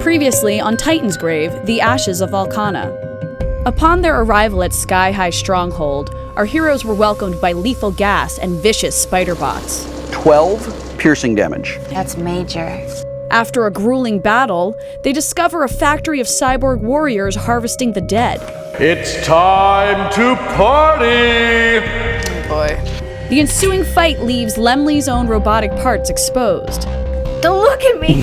Previously on Titansgrave, the ashes of Valkana. Upon their arrival at Skyhigh Stronghold, our heroes were welcomed by lethal gas and vicious spider bots. 12 piercing damage. That's major. After a grueling battle, they discover a factory of cyborg warriors harvesting the dead. It's time to party! Oh boy. The ensuing fight leaves Lemley's own robotic parts exposed. Don't look at me!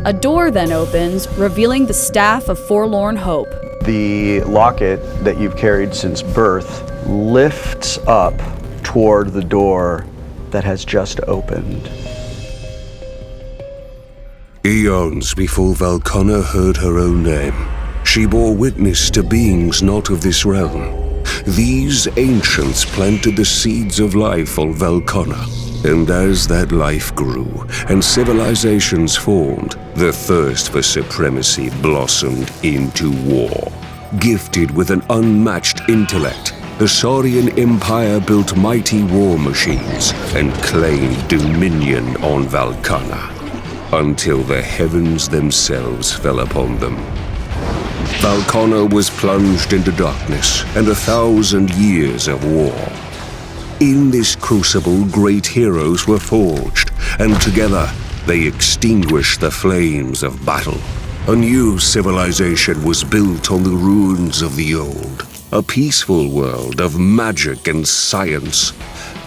A door then opens, revealing the Staff of Forlorn Hope. The locket that you've carried since birth lifts up toward the door that has just opened. Eons before Valkana heard her own name, she bore witness to beings not of this realm. These ancients planted the seeds of life on Valkana, and as that life grew and civilizations formed, the thirst for supremacy blossomed into war. Gifted with an unmatched intellect, the Saurian Empire built mighty war machines and claimed dominion on Valkana, until the heavens themselves fell upon them. Valkana was plunged into darkness and 1,000 years of war. In this crucible, great heroes were forged, and together they extinguished the flames of battle. A new civilization was built on the ruins of the old, a peaceful world of magic and science.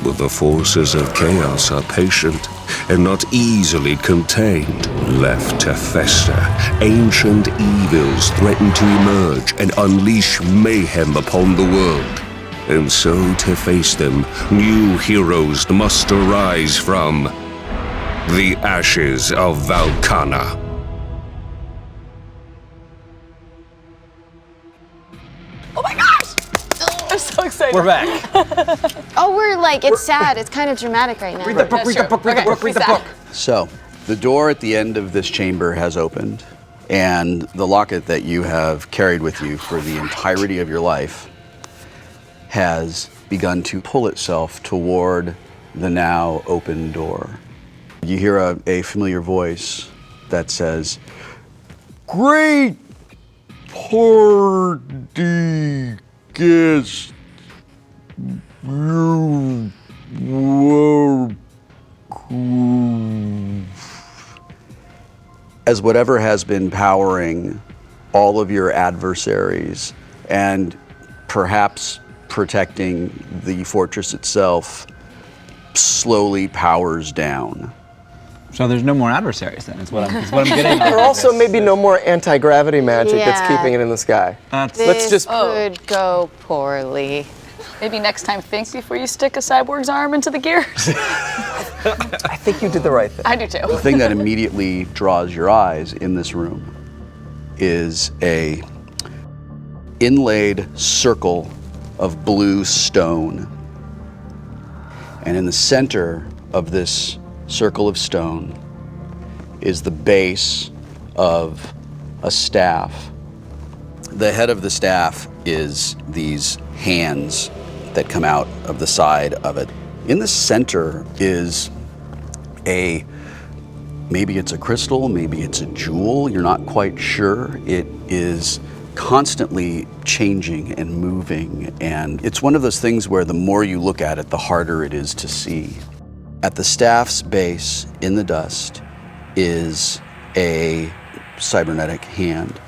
But the forces of chaos are patient and not easily contained. Left to fester, ancient evils threaten to emerge and unleash mayhem upon the world. And so to face them, new heroes must arise from the ashes of Valkana. Oh my gosh! I'm so excited. We're back. Oh, we're like, it's sad. It's kind of dramatic right now. Read the book, read the book, read the book, read the book. So, the door at the end of this chamber has opened, and the locket that you have carried with you for the entirety of your life has begun to pull itself toward the now open door. You hear a familiar voice that says, "Great party guest, you welcome." As whatever has been powering all of your adversaries and perhaps protecting the fortress itself slowly powers down. So there's no more adversaries then, is what I'm getting at. Or also maybe no more anti-gravity magic that's keeping it in the sky. This could go poorly. Maybe next time think before you stick a cyborg's arm into the gears. I think you did the right thing. I do too. The thing that immediately draws your eyes in this room is a inlaid circle of blue stone. And in the center of this circle of stone is the base of a staff. The head of the staff is these hands that come out of the side of it. In the center is maybe it's a crystal, maybe it's a jewel, you're not quite sure. It is constantly changing and moving, and it's one of those things where the more you look at it, the harder it is to see. At the staff's base, in the dust, is a cybernetic hand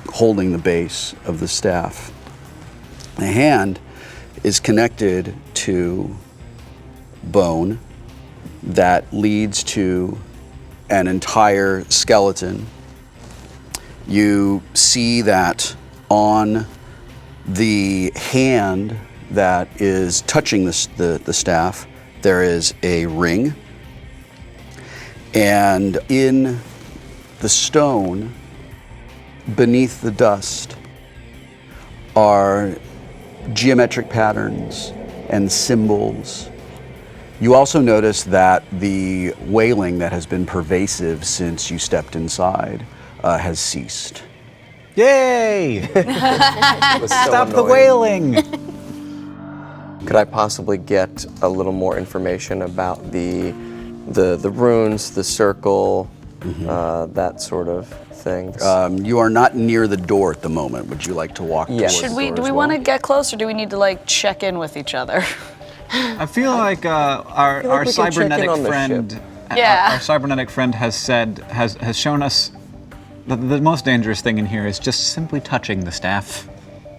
holding the base of the staff. The hand is connected to bone that leads to an entire skeleton. You see that on the hand that is touching the staff, there is a ring. And in the stone, beneath the dust, are geometric patterns and symbols. You also notice that the wailing that has been pervasive since you stepped inside has ceased. Yay! Stop the wailing! Could I possibly get a little more information about the runes, the circle, that sort of thing. You are not near the door at the moment. Would you like to walk towards the door Do we as want to well? get close, or do we need to like check in with each other? I feel like our we can check in cybernetic on the friend, ship. our cybernetic friend has shown us that the most dangerous thing in here is just simply touching the staff.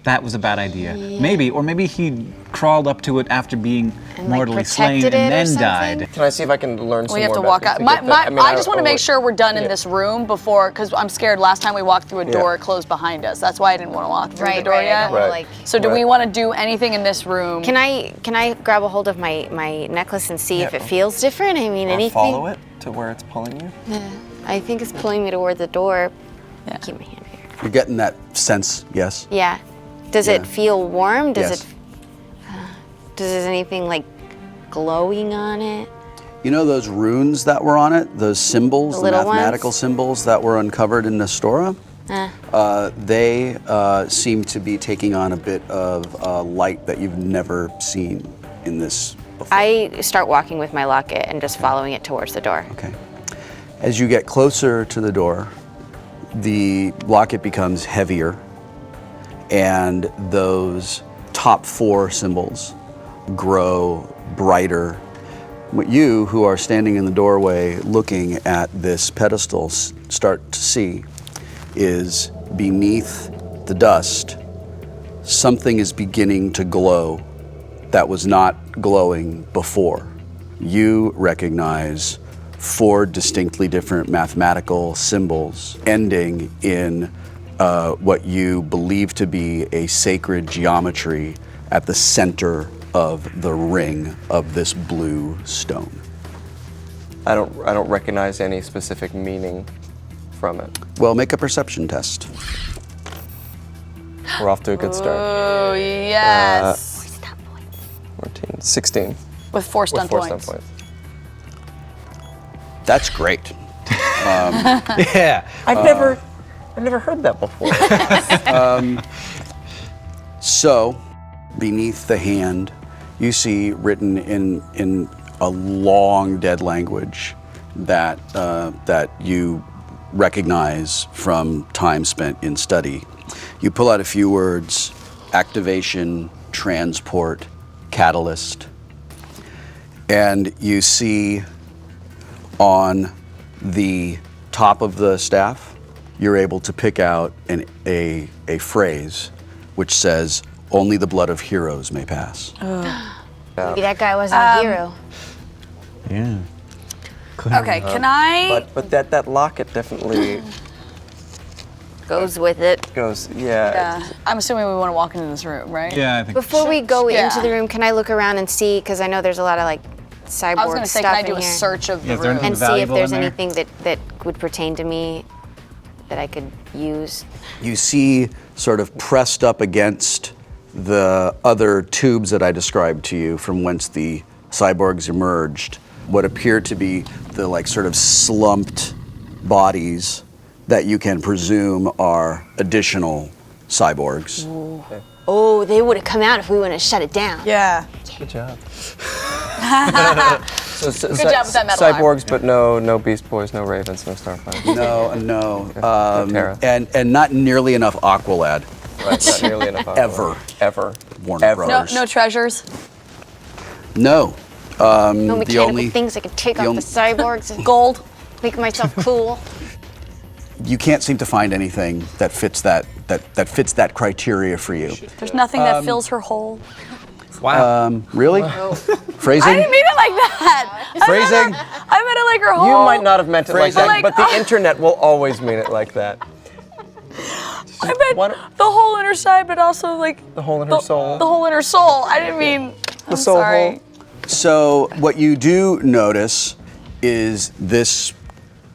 That was a bad idea. Yeah. Maybe he crawled up to it after being mortally slain protected and it or then something? died. Can I see if I can learn some We have more to about walk these out. to get that? I just want to make sure we're done in this room before, because I'm scared. Last time we walked through a door, it closed behind us. That's why I didn't want to walk through the door I yet. don't wanna, like. So do we want to do anything in this room? Can I grab a hold of my necklace and see if it feels different? I mean, anything. Follow it to where it's pulling you? I think it's pulling me toward the door. Keep my hand here. You're getting that sense, yes? Yeah. Does it Yeah. feel warm? Does Yes. it? Does anything like glowing on it? You know those runes that were on it, those symbols, the little mathematical ones? symbols that were uncovered in Nestora? They seem to be taking on a bit of light that you've never seen in this before. I start walking with my locket and just following it towards the door. Okay. As you get closer to the door, the locket becomes heavier, and those top 4 symbols grow brighter. What you, who are standing in the doorway looking at this pedestal, start to see is beneath the dust, something is beginning to glow that was not glowing before. You recognize 4 distinctly different mathematical symbols ending in what you believe to be a sacred geometry at the center of the ring of this blue stone. I don't recognize any specific meaning from it. Well, make a perception test. We're off to a good start. Oh, yes. 14, 16. With 4 stun With 4 points. stun points. That's great. Yeah. I've never heard that before. So, beneath the hand, you see written in a long dead language that you recognize from time spent in study. You pull out a few words: activation, transport, catalyst, and you see on the top of the staff, you're able to pick out a phrase which says, "Only the blood of heroes may pass." Maybe that guy wasn't a hero. Yeah. Okay, can I? But that locket definitely Goes with it. goes, yeah. I'm assuming we want to walk into this room, right? Yeah, I think. Before we go Yeah. into the room, can I look around and see? Because I know there's a lot of like I was cyborg going to say, stuff can I do in a here. search of the Yeah, is there room? anything And see if valuable there's in there? anything that would pertain to me that I could use. You see, sort of pressed up against the other tubes that I described to you from whence the cyborgs emerged, what appear to be the like sort of slumped bodies that you can presume are additional cyborgs. Oh, they would have come out if we wouldn't have shut it down. Yeah. Good job. Good job with that metal arm. Cyborgs, but no Beast Boys, no Ravens, no Starfire. No. Terra. And not nearly enough Aqualad. Right, not nearly enough. Ever. Warner Ever. Brothers. No treasures. No. No mechanical only- things I could take the off only- the cyborgs and Gold. make myself cool. You can't seem to find anything that fits that fits that criteria for you. There's nothing that fills her hole. Wow. Really? Phrasing? I didn't mean it like that. Phrasing? I meant it like her hole. You might not have meant it like Phrasing. that, but the internet will always mean it like that. I meant What- the hole in her side, but also like The hole in her soul. The hole in her soul. I didn't mean. The soul sorry. hole. So what you do notice is this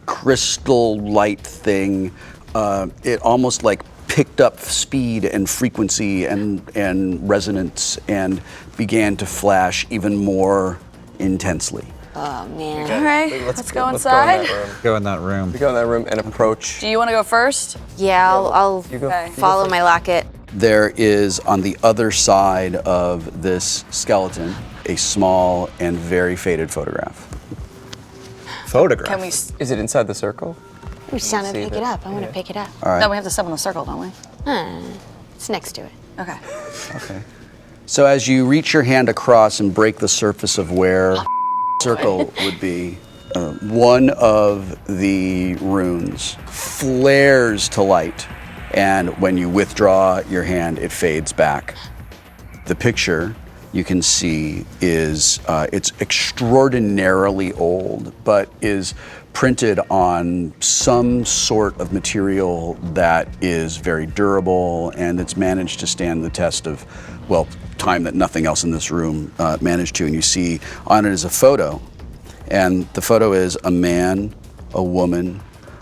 crystal light thing. It almost like picked up speed and frequency and resonance and began to flash even more intensely. Oh man. All right, let's go Let's go in inside. that room. Go in that room. We go in that room and approach. Do you want to go first? Yeah, I'll You go. Okay. follow my locket. There is on the other side of this skeleton a small and very faded photograph. photograph. Can we? Is it inside the circle? We just want to see pick that. it up. I want to pick it up. All right. No, we have to step on the circle, don't we? It's next to it. Okay. Okay. So as you reach your hand across and break the surface of where circle would be, one of the runes flares to light, and when you withdraw your hand, it fades back. The picture you can see is it's extraordinarily old, but is printed on some sort of material that is very durable, and it's managed to stand the test of, well, time that nothing else in this room managed to. And you see on it is a photo, and the photo is a man, a woman,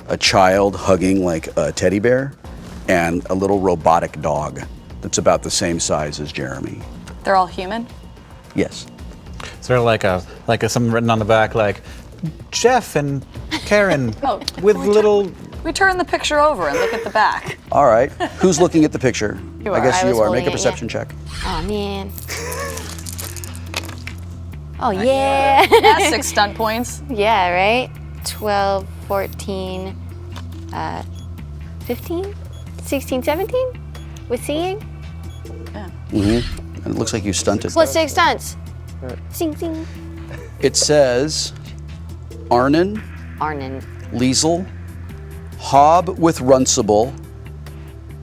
a child hugging like a teddy bear, and a little robotic dog that's about the same size as Jeremy. They're all human? Yes. Is there like a something written on the back like Jeff and Karen with little? We turn the picture over and look at the back. All right. Who's looking at the picture? You I are. guess I you was are. holding Make a it, perception check. Oh, man. Oh, yeah. That's 6 stunt points. Yeah, right? 12, 14, 15, 16, 17? With seeing? And it looks like you stunted. Plus 6 stunts. Sing, sing. It says Arnon, Arnon. Liesel, Hob with Runcible,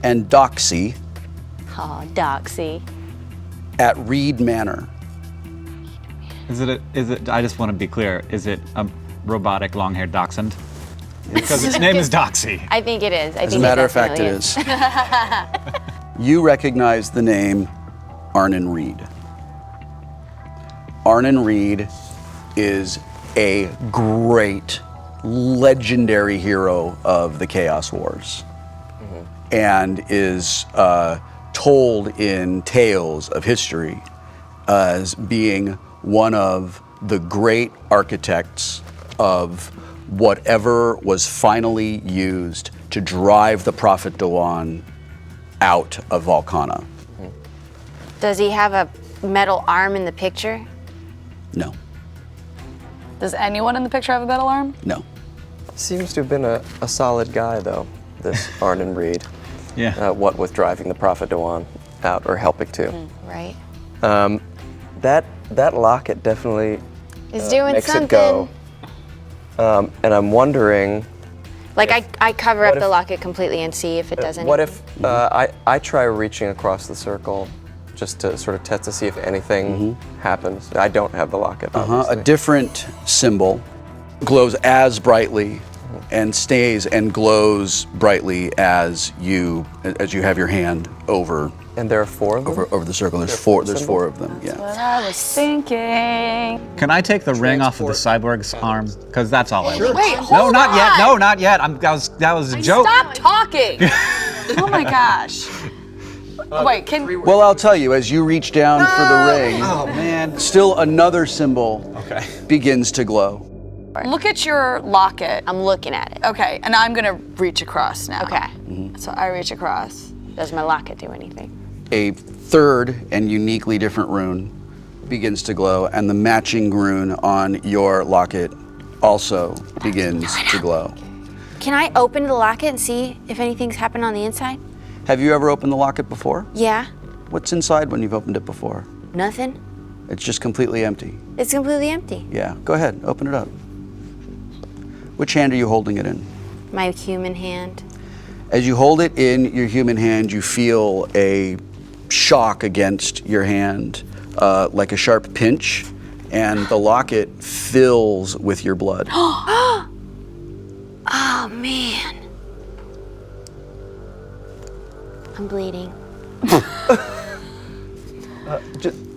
and Doxy Oh, Doxy. at Reed Manor. Is it? I just want to be clear. Is it a robotic long-haired dachshund? Because its name is Doxy. I think it is. As a matter of fact, it is. You recognize the name Arnon Reed. Arnon Reed is a great, legendary hero of the Chaos Wars, and is told in tales of history as being one of the great architects of whatever was finally used to drive the Prophet Dawan out of Valkana. Does he have a metal arm in the picture? No, Does anyone in the picture have a metal arm? no. Seems to have been a solid guy, though, this Arnon Reed. Yeah. What with driving the Prophet Dawan out, or helping to. Right. That locket definitely It's doing makes something. it go. And I'm wondering, Like I cover up what the if- locket completely and see if it does anything. what if I try reaching across the circle just to sort of test to see if anything happens. I don't have the locket, A obviously. different symbol glows as brightly and stays and glows brightly as you have your hand over And there are 4 of them? over the circle. There's There are four. 4 There's symbols? 4 of them. Yeah. What I was thinking. Can I take the ring off of the cyborg's arm? Because that's all I want. Wait, No, hold not yet. on. No, not yet. That was a joke. Stop talking. Oh my gosh. Wait, can Well, I'll tell you, as you reach down for the ring, Oh man. still another symbol Okay. begins to glow. look at your locket. I'm looking at it. Okay, and I'm gonna reach across now. Okay. So I reach across. Does my locket do anything? A third and uniquely different rune begins to glow, and the matching rune on your locket also begins to glow. Can I open the locket and see if anything's happened on the inside? Have you ever opened the locket before? Yeah. What's inside when you've opened it before? Nothing. It's just completely empty. It's completely empty. Yeah, go ahead, open it up. Which hand are you holding it in? My human hand. As you hold it in your human hand, you feel a shock against your hand, like a sharp pinch, and the locket fills with your blood. Oh man. I'm bleeding.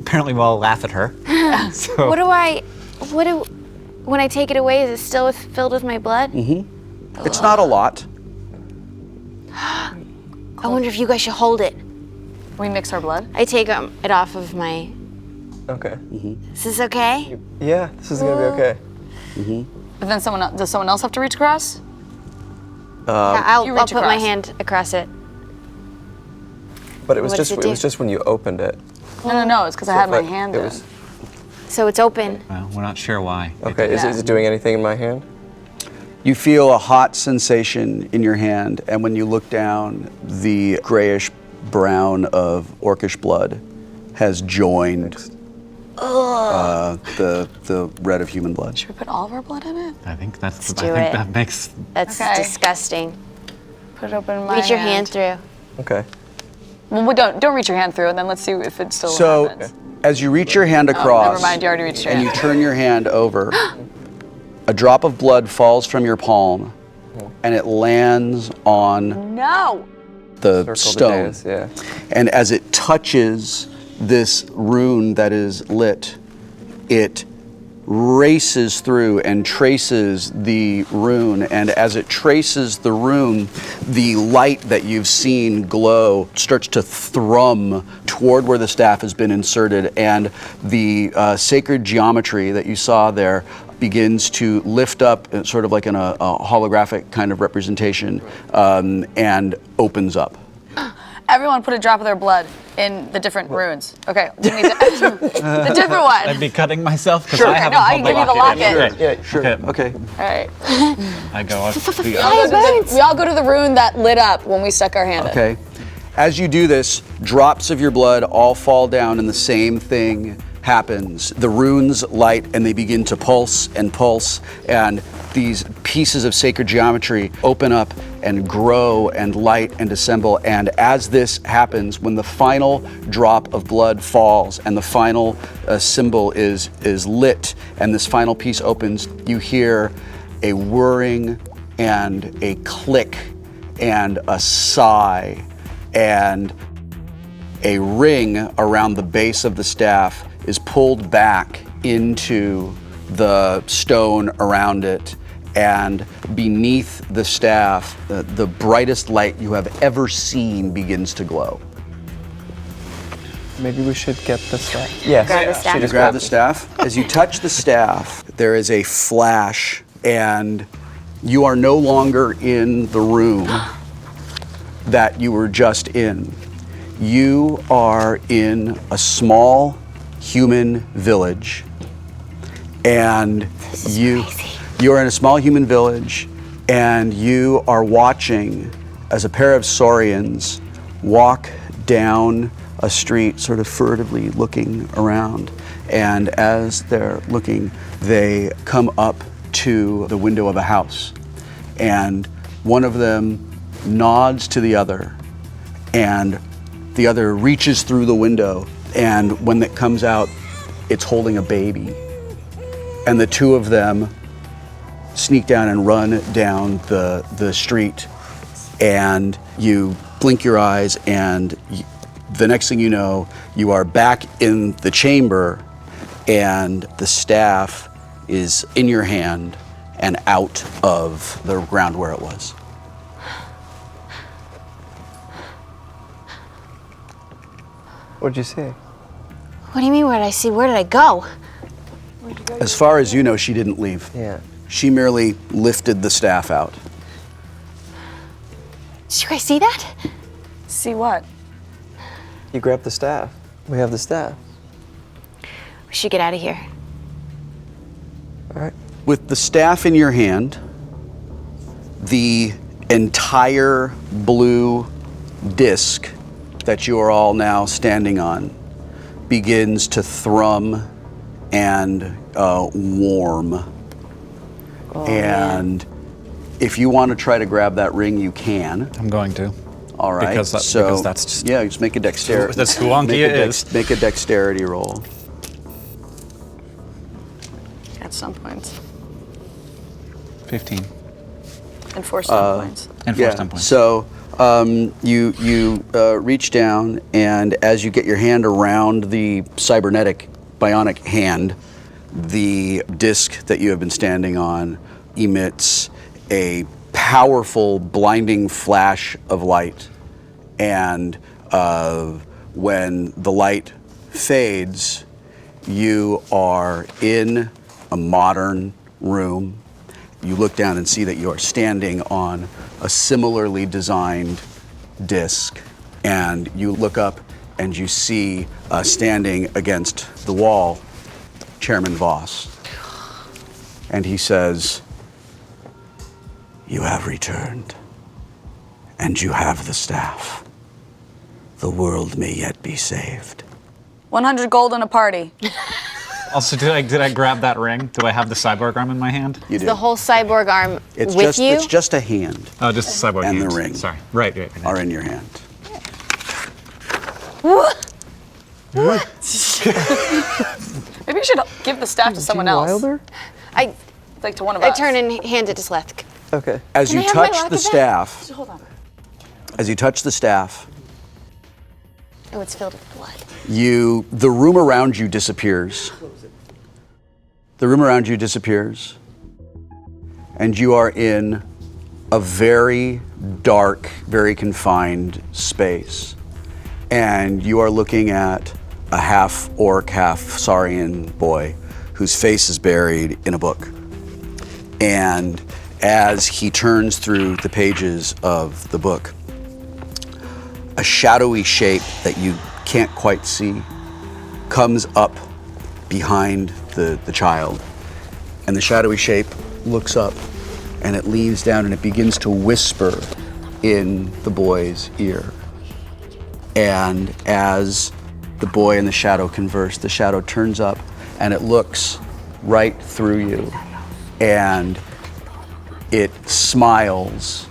Apparently, we'll all laugh at her. So, When I take it away, is it still filled with my blood? It's not a lot. I wonder if you guys should hold it. We mix our blood. I take it off of my. Okay. Is this okay? Yeah, this is gonna be okay. But then does someone else have to reach across? I'll you put reach my across. hand across it. But it was What does just it it was do? just when you opened it. No, it's because I had my hand it in. was, So it's open. well, we're not sure why. Okay, is it doing anything in my hand? You feel a hot sensation in your hand, and when you look down, the grayish brown of orcish blood has joined the red of human blood. Should we put all of our blood in it? I think that's. Let's I do think it. that makes. That's Okay. disgusting. Put it open in my Reach your hand through. Okay. Well, we don't reach your hand through, and then let's see if it still So, happens. as you reach your hand across, Never mind, you already reached your and hand. you turn your hand over, a drop of blood falls from your palm, and it lands on No! the Circle stone. the dais, yeah. And as it touches this rune that is lit, it races through and traces the rune. And as it traces the rune, the light that you've seen glow starts to thrum toward where the staff has been inserted. And the sacred geometry that you saw there begins to lift up, sort of like in a holographic kind of representation, and opens up. Everyone put a drop of their blood in the different runes. Okay, we need to, the different one. I'd be cutting myself because Sure. I Okay, haven't no, I pulled can give you the locket. yet. Yeah, sure. Okay. All right. I go up. We all go to the rune that lit up when we stuck our hand in. Okay. As you do this, drops of your blood all fall down, and the same thing happens. The runes light, and they begin to pulse, and these pieces of sacred geometry open up and grow and light and assemble. And as this happens, when the final drop of blood falls and the final symbol is lit, and this final piece opens, you hear a whirring and a click and a sigh, and a ring around the base of the staff is pulled back into the stone around it, and beneath the staff, the brightest light you have ever seen begins to glow. Maybe we should get the staff. Yes. Grab the staff. You grab the staff. As you touch the staff, there is a flash, and you are no longer in the room that you were just in. You are in a small human village, and you're in a small human village, and you are watching as a pair of Saurians walk down a street, sort of furtively looking around. And as they're looking, they come up to the window of a house, and one of them nods to the other, and the other reaches through the window, and when it comes out, it's holding a baby. And the two of them sneak down and run down the street, and you blink your eyes, and the next thing you know, you are back in the chamber, and the staff is in your hand and out of the ground where it was. What'd you see? What do you mean, where did I see? Where did I go? As far as you know, she didn't leave. Yeah. She merely lifted the staff out. Did you guys see that? See what? You grabbed the staff. We have the staff. We should get out of here. All right. With the staff in your hand, the entire blue disc that you are all now standing on begins to thrum and warm. And if you want to try to grab that ring, you can. I'm going to. All right. Because that's just. Yeah, just make a dexterity. That's who Aankia is. Make a dexterity roll. At some points. 15. And 4 stun points. And 4 stun points. So you reach down, and as you get your hand around the cybernetic bionic hand, the disc that you have been standing on emits a powerful, blinding flash of light. And when the light fades, you are in a modern room. You look down and see that you are standing on a similarly designed disc. And you look up and you see standing against the wall, Chairman Voss. And he says, You have returned, and you have the staff. The world may yet be saved. 100 gold and a party. Also, did I grab that ring? Do I have the cyborg arm in my hand? You do. The whole cyborg arm It's with just you? it's just a hand Oh, just the cyborg and hand. the ring. Sorry. Right. are in your hand. Maybe you should give the staff to someone else. Wilder? Like to one of I us. turn and hand it to Sleth. Okay. As Can you I have my touch locket the back? staff, Hold on. as you touch the staff, Oh, it's filled with blood. the room around you disappears. The room around you disappears, and you are in a very dark, very confined space. And you are looking at a half-orc, half-Saurian boy whose face is buried in a book. And as he turns through the pages of the book, a shadowy shape that you can't quite see comes up behind the child. And the shadowy shape looks up and it leans down and it begins to whisper in the boy's ear. And as the boy and the shadow converse, the shadow turns up and it looks right through you. And it smiles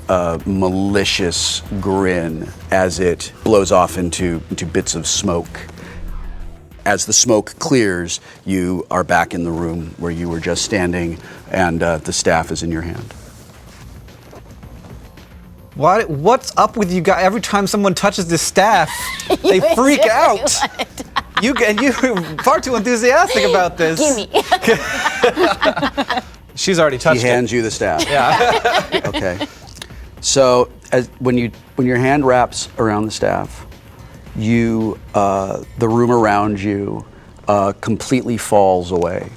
a malicious grin as it blows off into bits of smoke. As the smoke clears, you are back in the room where you were just standing, and the staff is in your hand. What's up with you guys? Every time someone touches this staff, they freak out. You're far too enthusiastic about this. Gimme. She's already touched He it. hands you the staff. Yeah. Okay. So when your hand wraps around the staff, the room around you completely falls away.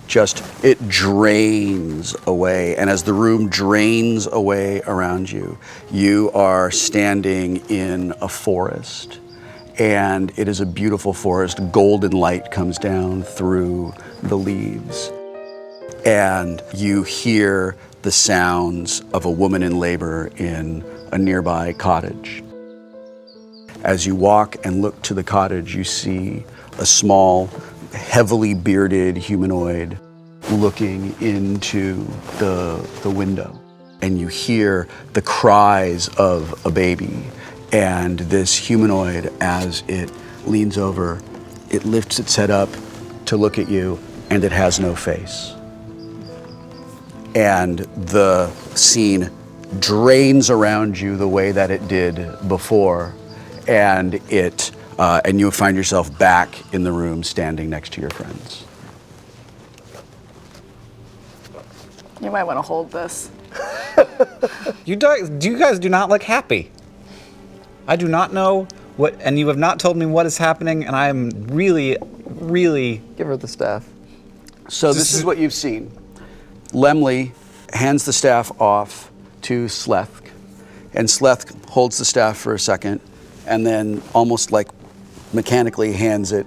It drains away. And as the room drains away around you, you are standing in a forest. And it is a beautiful forest. Golden light comes down through the leaves. And you hear the sounds of a woman in labor in a nearby cottage. As you walk and look to the cottage, you see a small, heavily bearded humanoid looking into the window. And you hear the cries of a baby. And this humanoid, as it leans over, it lifts its head up to look at you, and it has no face. And the scene drains around you the way that it did before, and you find yourself back in the room standing next to your friends. You might want to hold this. You guys do not look happy. I do not know what, and you have not told me what is happening, and I am really, really... Give her the staff. So this is what you've seen. Lemley hands the staff off to Sleth, and Sleth holds the staff for a second, and then almost like mechanically hands it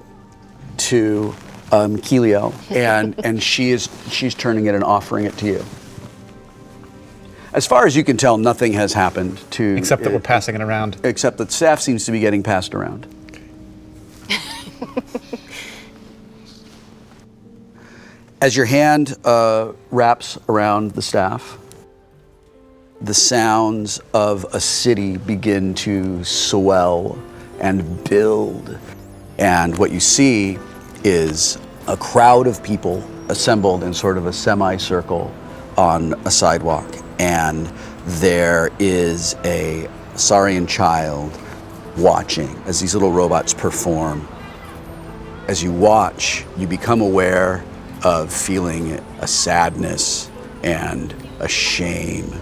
to Kiliel, and she's turning it and offering it to you. As far as you can tell, nothing has happened to... Except that we're passing it around. Except that staff seems to be getting passed around. As your hand wraps around the staff, the sounds of a city begin to swell and build. And what you see is a crowd of people assembled in sort of a semicircle on a sidewalk. And there is a Saurian child watching as these little robots perform. As you watch, you become aware of feeling a sadness and a shame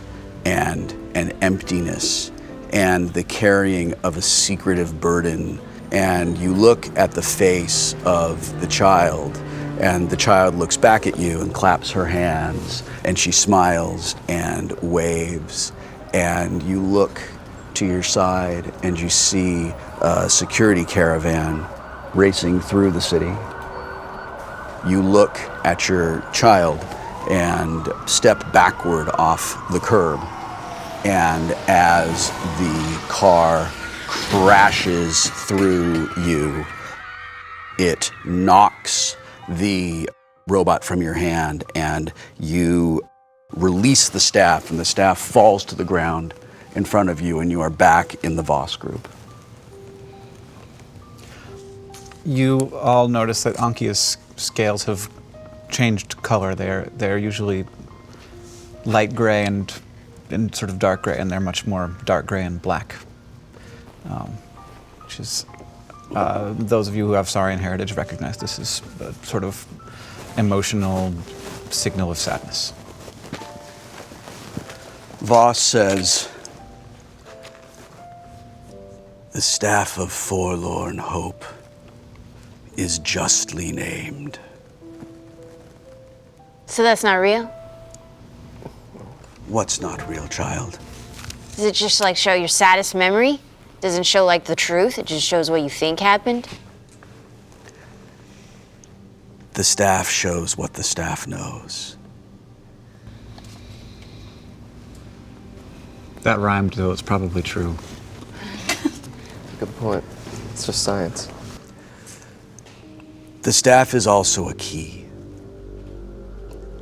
and an emptiness and the carrying of a secretive burden. And you look at the face of the child, and the child looks back at you and claps her hands, and she smiles and waves. And you look to your side and you see a security caravan racing through the city. You look at your child and step backward off the curb And as the car crashes through you, it knocks the robot from your hand, and you release the staff, and the staff falls to the ground in front of you, and you are back in the Voss group. You all notice that Aankia's scales have changed color. They're usually light gray and sort of dark gray, and they're much more dark gray and black. Which is, those of you who have Saurian heritage recognize this as a sort of emotional signal of sadness. Voss says, "The Staff of Forlorn Hope is justly named." So that's not real? What's not real, child? Does it just like show your saddest memory? Doesn't show like the truth? It just shows what you think happened? The staff shows what the staff knows. That rhymed, though it's probably true. Good point. It's just science. The staff is also a key.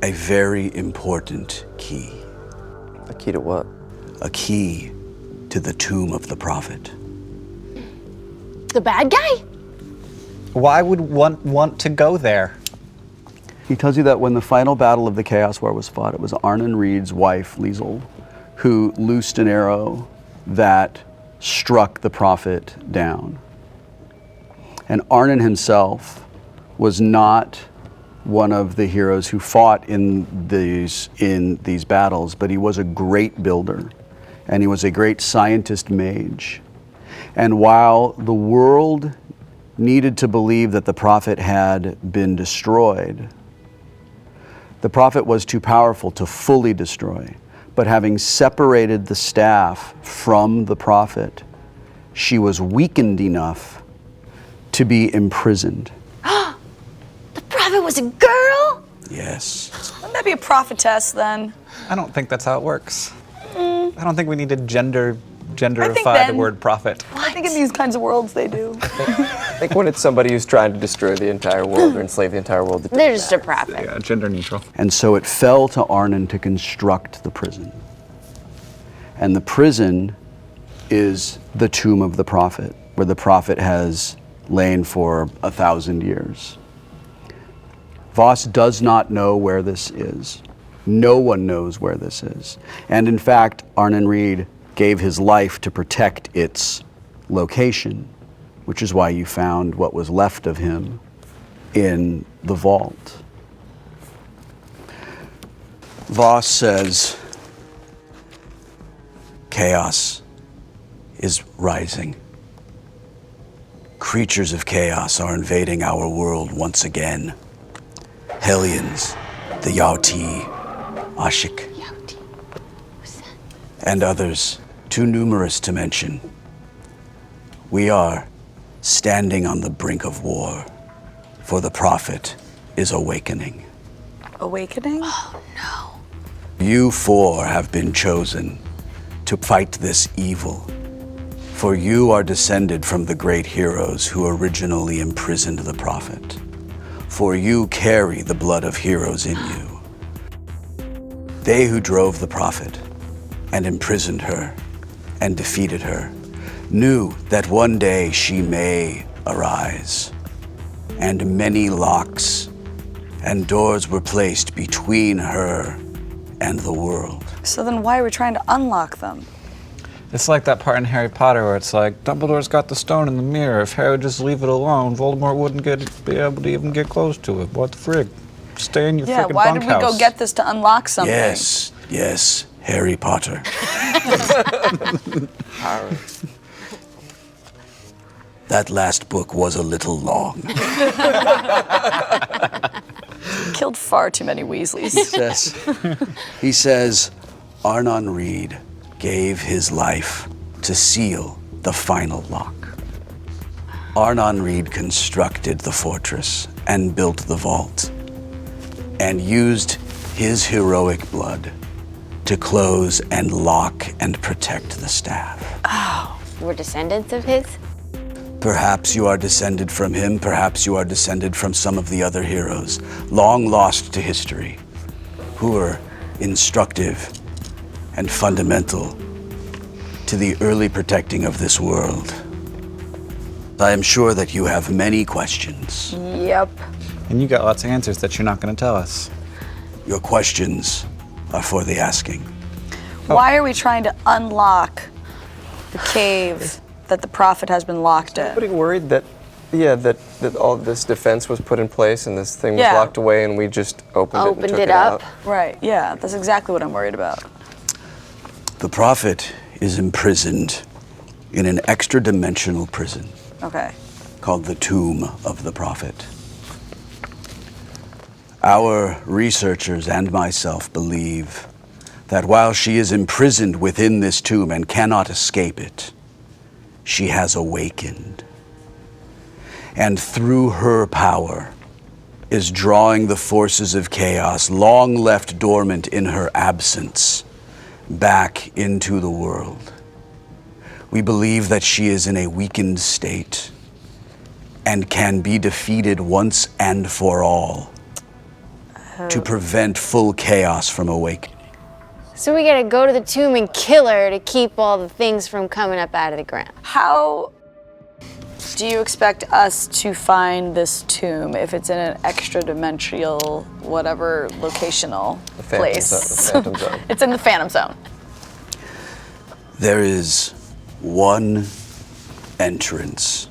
A very important key. A key to what? A key to the tomb of the prophet. The bad guy? Why would one want to go there? He tells you that when the final battle of the Chaos War was fought, it was Arnon Reed's wife, Liesel, who loosed an arrow that struck the prophet down. And Arnon himself was not one of the heroes who fought in these battles, but he was a great builder, and he was a great scientist mage. And while the world needed to believe that the prophet had been destroyed, the prophet was too powerful to fully destroy. But having separated the staff from the prophet, she was weakened enough to be imprisoned. The prophet was a girl? Yes. Wouldn't that be a prophetess then? I don't think that's how it works. I don't think we need to genderify then- the word prophet. I think in these kinds of worlds they do. I think when it's somebody who's trying to destroy the entire world or enslave the entire world, They're just a prophet. Yeah, gender neutral. And so it fell to Arnon to construct the prison. And the prison is the tomb of the prophet, where the prophet has lain for 1,000 years. Voss does not know where this is. No one knows where this is. And in fact, Arnon Reed gave his life to protect its location, which is why you found what was left of him in the vault. Voss says, chaos is rising. Creatures of chaos are invading our world once again. Hellions, the Yauti, Ashik, and others too numerous to mention. We are standing on the brink of war, for the prophet is awakening. Awakening? Oh no. You four have been chosen to fight this evil, for you are descended from the great heroes who originally imprisoned the prophet. For you carry the blood of heroes in you. They who drove the prophet and imprisoned her and defeated her knew that one day she may arise, and many locks and doors were placed between her and the world. So then why are we trying to unlock them? It's like that part in Harry Potter where it's like, Dumbledore's got the stone in the mirror. If Harry would just leave it alone, Voldemort wouldn't be able to even get close to it. What the frig? Stay in your Yeah, freaking why did bunkhouse. we go get this to unlock something? Yes, Harry Potter. That last book was a little long. Killed far too many Weasleys. He says, Arnon Reed gave his life to seal the final lock. Arnon Reed constructed the fortress and built the vault, and used his heroic blood to close and lock and protect the staff. We're descendants of his? Perhaps you are descended from him, perhaps you are descended from some of the other heroes, long lost to history, who were instructive and fundamental to the early protecting of this world. I am sure that you have many questions. Yep. And you got lots of answers that you're not going to tell us. Your questions are for the asking. Why are we trying to unlock the cave that the prophet has been locked in? Nobody worried that, that all this defense was put in place and this thing was Yeah. locked away and we just opened it up. Right, yeah, that's exactly what I'm worried about. The prophet is imprisoned in an extra-dimensional prison Okay. called the Tomb of the Prophet. Our researchers and myself believe that while she is imprisoned within this tomb and cannot escape it, she has awakened. And through her power is drawing the forces of chaos, long left dormant in her absence, back into the world. We believe that she is in a weakened state and can be defeated once and for all to prevent full chaos from awakening. So we gotta go to the tomb and kill her to keep all the things from coming up out of the ground. How do you expect us to find this tomb if it's in an extra-dimensional, whatever, locational place? The Phantom Zone. It's in the Phantom Zone. There is one entrance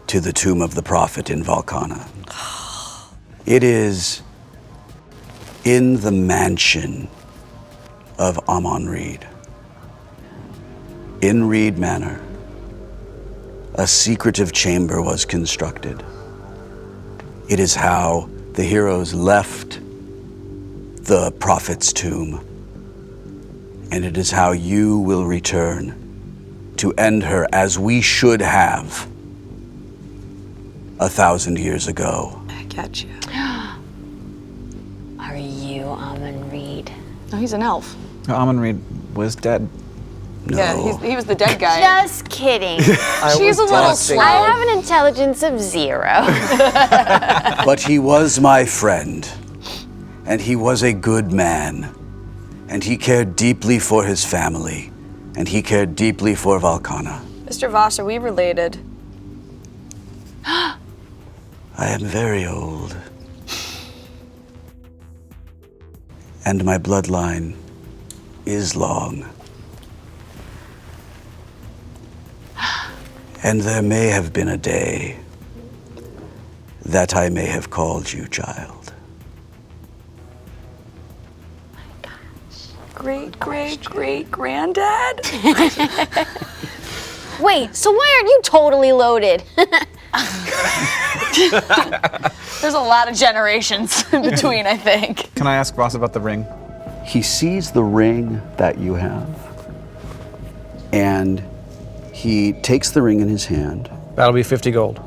to the Tomb of the Prophet in Valkana. It is in the mansion of Amon Reed. In Reed Manor, a secretive chamber was constructed. It is how the heroes left the Prophet's tomb, and it is how you will return to end her as we should have 1,000 years ago. I get you. Are you Amon Reed? No, he's an elf. Amon Reed was dead. No. Yeah, he was the dead guy. Just kidding. She's a little slow. I have an intelligence of 0. But he was my friend, and he was a good man, and he cared deeply for his family, and he cared deeply for Valkana. Mr. Voss, are we related? I am very old, and my bloodline is long. And there may have been a day that I may have called you child. Great-great-great-granddad? Wait, so why aren't you totally loaded? There's a lot of generations in between, I think. Can I ask Voss about the ring? He sees the ring that you have, and he takes the ring in his hand. That'll be 50 gold.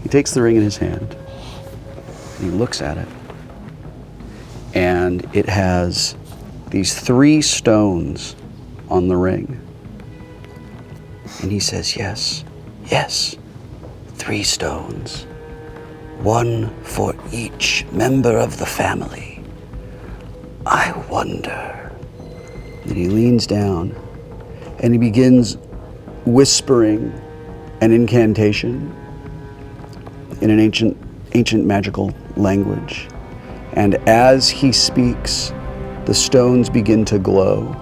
He takes the ring in his hand, and he looks at it, and it has these 3 stones on the ring. And he says, yes, 3 stones. 1 for each member of the family. I wonder. And he leans down and he begins whispering an incantation in an ancient magical language. And as he speaks, the stones begin to glow,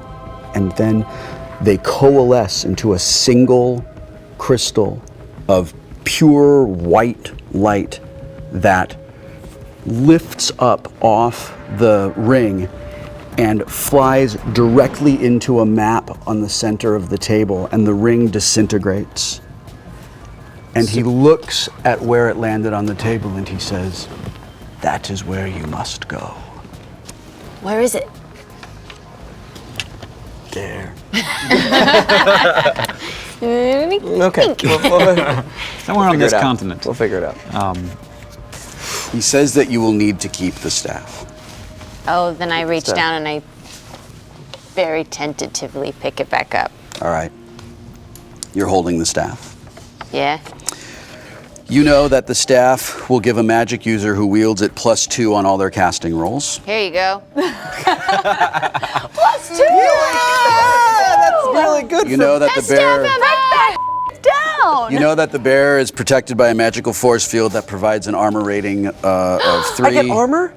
and then they coalesce into a single crystal of pure white light that lifts up off the ring and flies directly into a map on the center of the table, and the ring disintegrates. And he looks at where it landed on the table and he says, "That is where you must go." Where is it? There. Okay. Somewhere on this continent. We'll figure it out. He says that you will need to keep the staff. Oh, then I reach Staff. down and I very tentatively pick it back up. All right. You're holding the staff. Yeah. You know that the staff will give a magic user who wields it +2 on all their casting rolls. Here you go. +2! That's really good. You know that the bear. Down! You know that the bear is protected by a magical force field that provides an armor rating of 3. I get armor?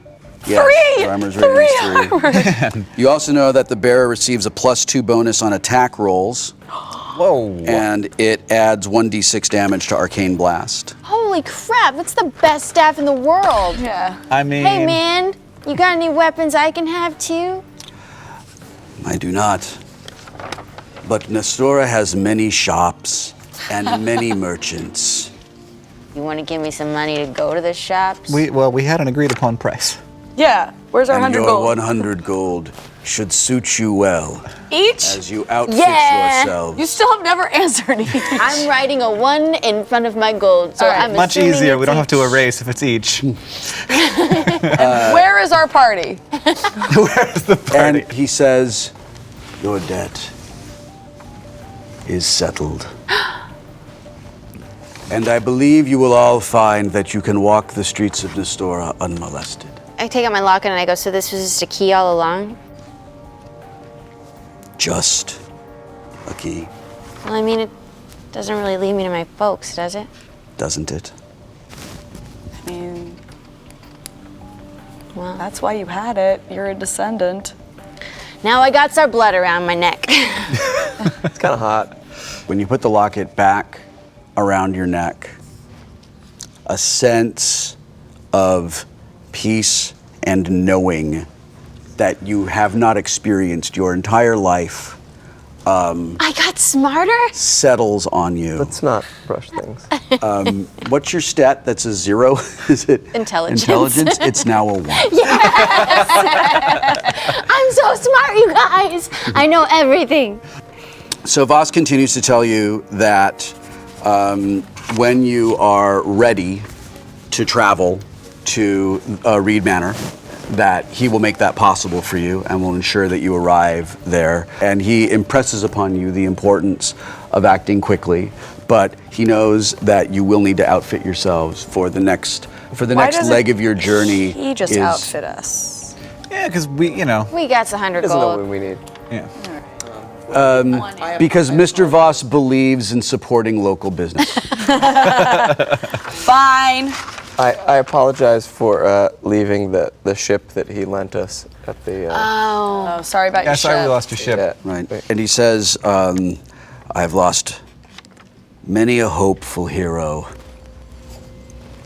Yes, 3! your armor's rating is 3. You also know that the bear receives a +2 bonus on attack rolls. Whoa. And it adds 1d6 damage to Arcane Blast. Holy crap, it's the best staff in the world. Yeah. I mean, Hey man, you got any weapons I can have too? I do not. But Nestora has many shops and many merchants. You want to give me some money to go to the shops? we had an agreed upon price. Yeah. Where's our And 100 your gold? 100 gold should suit you well Each? as you outfit Yeah. yourselves. You still have never answered each. I'm writing a 1 in front of my gold, so All right. I'm Much assuming easier. We it's don't have to each. erase if it's each. Where is our party? Where's the party? And he says, your debt is settled. And I believe you will all find that you can walk the streets of Nestora unmolested. I take out my locket and I go, so this was just a key all along? Just a key, Well, I mean, it doesn't really lead me to my folks, does it? doesn't it? I mean, Well, that's why you had it. You're a descendant. now I got our blood around my neck. It's kind of hot. When you put the locket back around your neck, a sense of peace and knowing that you have not experienced your entire life I got smarter? settles on you. Let's not rush things. What's your stat that's a 0? Is it Intelligence. Intelligence? It's now a 1. I'm so smart, you guys. I know everything. So Voss continues to tell you that when you are ready to travel to Reed Manor, that he will make that possible for you and will ensure that you arrive there. And he impresses upon you the importance of acting quickly, but he knows that you will need to outfit yourselves for the next leg of your journey. He just is- outfit us. Yeah, because we We got 100 Doesn't know gold. what we need. yeah. Because Mr. Voss believes in supporting local business. Fine. I apologize for leaving the ship that he lent us at the. Oh, sorry about Yeah, your sorry we ship. lost your ship. Yeah. Right. And he says, I've lost many a hopeful hero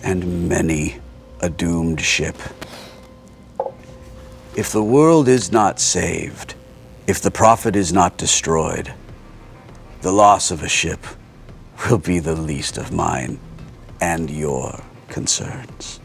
and many a doomed ship. If the world is not saved, if the prophet is not destroyed, the loss of a ship will be the least of mine and your concerns.